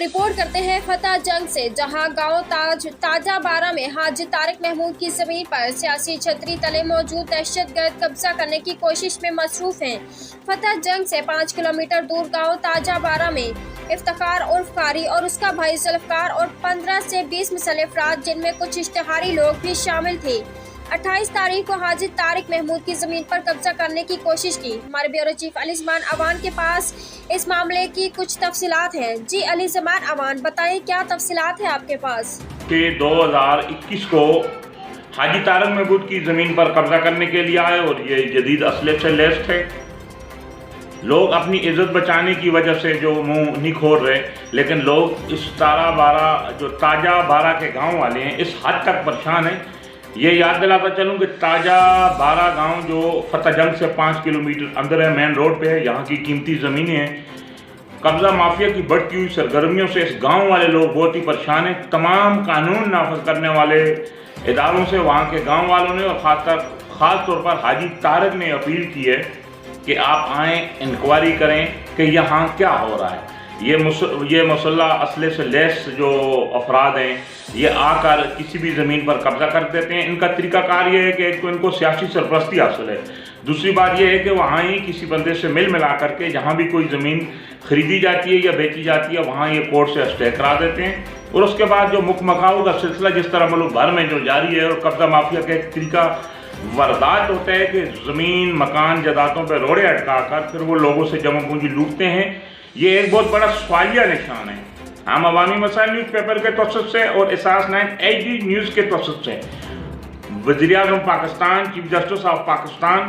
Report करते हैं फतह जंग से, जहां गांव ताजा बारा में हाजी तारिक महमूद की जमीन पर सियासी छतरी तले मौजूद दहशतगर्द कब्जा करने की कोशिश में मसरूफ हैं। फतह जंग से 5 किलोमीटर दूर गांव ताजा बारा में इफ्तिखार उर्फ कारी और उसका भाई जुल्फकार और 15 से 20 मुसल्लह अफराद, जिनमें कुछ इश्तिहारी लोग भी शामिल थे, 28 तारीख को हाजी तारिक महमूद की जमीन पर कब्जा करने की कोशिश की। हमारे ब्यूरो चीफ अली ज़मान अवान के पास इस मामले की कुछ तफसीलात हैं। जी अली ज़मान अवान, बताएं क्या तफसीलात है आपके पास? कि 2021 को हाजी तारिक महमूद की ज़मीन पर कब्जा करने के लिए आए और ये जदीद असले से लैस थे। लोग अपनी इज्जत बचाने की वजह से जो मुंह नहीं खोल रहे, लेकिन लोग इस ताजा बारा के गांव वाले हैं इस हद तक परेशान हैं। ये याद दिलाता चलूँ कि ताजा बारा गांव जो फतह जंग से 5 किलोमीटर अंदर है, मेन रोड पे है, यहाँ की कीमती ज़मीनें हैं। कब्ज़ा माफिया की बढ़ती हुई सरगर्मियों से इस गांव वाले लोग बहुत ही परेशान हैं। तमाम कानून नाफज करने वाले इदारों से वहाँ के गांव वालों ने और ख़ास तौर पर हाजी तारिक ने अपील की है कि आप आएँ, इंक्वायरी करें कि यहाँ क्या हो रहा है। ये मुसल्लह असले से लैस जो अफराद हैं, ये आकर किसी भी ज़मीन पर कब्जा कर देते हैं। इनका तरीक़ाकार ये है कि एक तो इनको सियासी सरपरस्ती हासिल है, दूसरी बात ये है कि वहाँ ही किसी बंदे से मिला करके जहाँ भी कोई ज़मीन खरीदी जाती है या बेची जाती है, वहाँ ये कोर्ट से स्टे करा देते हैं। और उसके बाद जो मुकमकाऊ का सिलसिला जिस तरह मुल्क भर में जो जारी है, और कब्ज़ा माफिया का एक तरीका वारदात होता है कि ज़मीन मकान जायदादों पर रोड़े अटका कर फिर वो लोगों से जमा पूंजी लूटते हैं। ये एक बहुत बड़ा सवालिया निशान है। हम अवामी मसाइल न्यूज़ पेपर के तवस्सुत से और एहसास 9 HD न्यूज़ के तवस्सुत से वज़ीर-ए-आज़म Pakistan, chief justice of Pakistan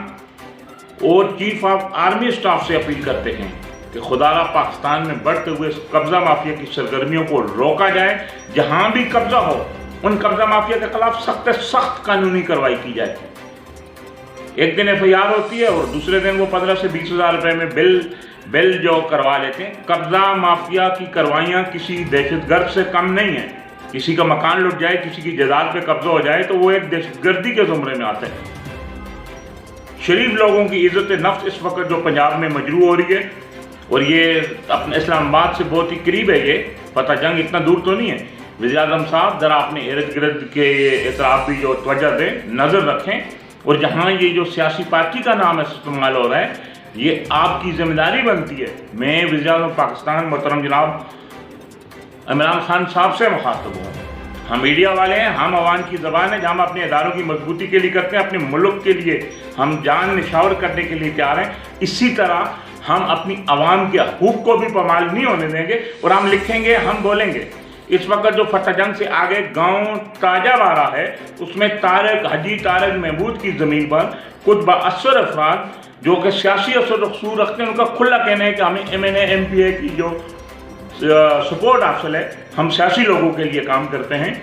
और चीफ ऑफ आर्मी स्टाफ से अपील करते हैं कि खुदारा पाकिस्तान में बढ़ते हुए कब्ज़ा माफिया की सरगर्मियों को रोका जाए। जहाँ भी कब्ज़ा हो, उन कब्ज़ा माफिया के खिलाफ सख्त कानूनी कार्रवाई की जाए। एक दिन FIR होती है और दूसरे दिन वो 15 से 20 हज़ार रुपये में बिल जो करवा लेते हैं। कब्ज़ा माफिया की कार्रवाइयाँ किसी दहशतगर्द से कम नहीं है। किसी का मकान लुट जाए, किसी की जायदाद पे कब्जा हो जाए तो वो एक दहशतगर्दी के ज़ुमरे में आता है। शरीफ लोगों की इज्जत नफ्स इस वक्त जो पंजाब में मजरू हो रही है, और ये अपने इस्लामाबाद से बहुत ही करीब है, ये फतह जंग इतना दूर तो नहीं है। वज़ीर-ए-आज़म साहब ज़रा अपने इर्द गिर्द के एतराफ़ भी जो तवज्जो दें, नज़र रखें, और जहाँ ये जो सियासी पार्टी का नाम इस्तेमाल हो रहा है, ये आपकी जिम्मेदारी बनती है। मैं वज़ीर-ए-आज़म पाकिस्तान मोहतरम जनाब इमरान खान साहब से मुखातब हूँ। हम मीडिया वाले हैं, हम अवाम की ज़बान है, जहाँ हम अपने इदारों की मजबूती के लिए करते हैं, अपने मुल्क के लिए हम जान निछावर करने के लिए तैयार हैं। इसी तरह हम अपनी अवाम के हकूक़ को भी पामाल नहीं होने देंगे, और हम लिखेंगे, हम बोलेंगे। इस वक्त जो फतह जंग से आगे गांव ताजा बारा है, उसमें हाजी तारिक महमूद की ज़मीन पर कुछ बाअसर अफराद जो कि सियासी असर रसूल रखते हैं, उनका खुला कहना है कि हमें MNA MPA की जो सपोर्ट हासिल है, हम सियासी लोगों के लिए काम करते हैं।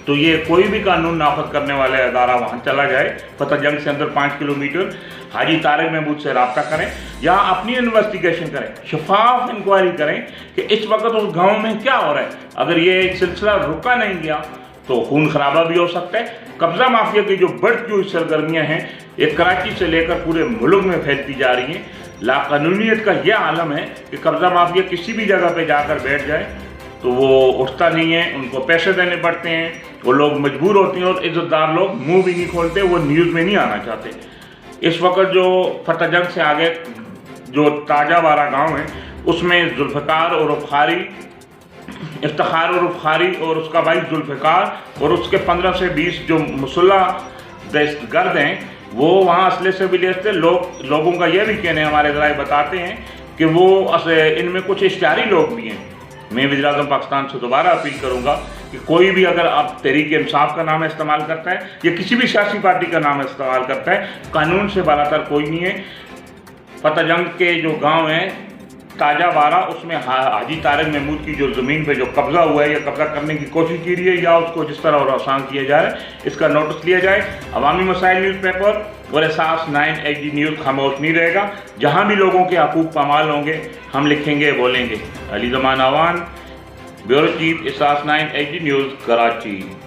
तो ये कोई भी कानून नाफज करने वाला अदारा वहाँ चला जाए, फतह जंग से अंदर 5 किलोमीटर, हाजी तारिक महमूद से रब्ता करें, यहाँ अपनी इन्वेस्टिगेशन करें, शफाफ इंक्वायरी करें कि इस वक्त उस गांव में क्या हो रहा है। अगर ये सिलसिला रुका नहीं गया तो खून खराबा भी हो सकता है। कब्ज़ा माफिया की जो बढ़ती हुई सरगर्मियाँ हैं, एक कराची से लेकर पूरे मुल्क में फैलती जा रही हैं। लाकानूनियत का यह आलम है कि कब्ज़ा माफिया किसी भी जगह पर जाकर बैठ जाए तो वो उठता नहीं है, उनको पैसे देने पड़ते हैं, वो लोग मजबूर होते हैं, और इज़्ज़तदार लोग मुंह भी नहीं खोलते, वो न्यूज़ में नहीं आना चाहते। इस वक्त जो फतह जंग से आगे जो ताजा बारा गांव है, उसमें जुल्फ़कार और इफ्तिखार और खारी और उसका भाई जुल्फ़कार और उसके 15 से 20 जो मुसल्लह दहशतगर्द हैं, वो वहाँ असले से भी लेते। लोगों का यह भी कहना है, हमारे ज़राए बताते हैं कि वो इनमें कुछ इश्तिहारी लोग भी हैं। मैं वज़ीर-ए-आज़म पाकिस्तान से दोबारा अपील करूंगा कि कोई भी अगर आप तहरीक इंसाफ का नाम इस्तेमाल करता है या किसी भी सियासी पार्टी का नाम इस्तेमाल करता है, कानून से बालातर कोई नहीं है। फतह जंग के जो गांव हैं ताजा बारा, उसमें हाजी तारिक महमूद की जो ज़मीन पे जो कब्ज़ा हुआ है या कब्ज़ा करने की कोशिश की रही है, या उसको जिस तरह और आसान किया जाए, इसका नोटिस लिया जाए। अवामी मसाइल न्यूज़ पेपर और एहसास 9 HD न्यूज़ खामोश नहीं रहेगा। जहाँ भी लोगों के हकूक़ पामाल होंगे, हम लिखेंगे, बोलेंगे। अली ज़मान अवान, ब्यूरो चीफ, एहसास 9 HD न्यूज़, कराची।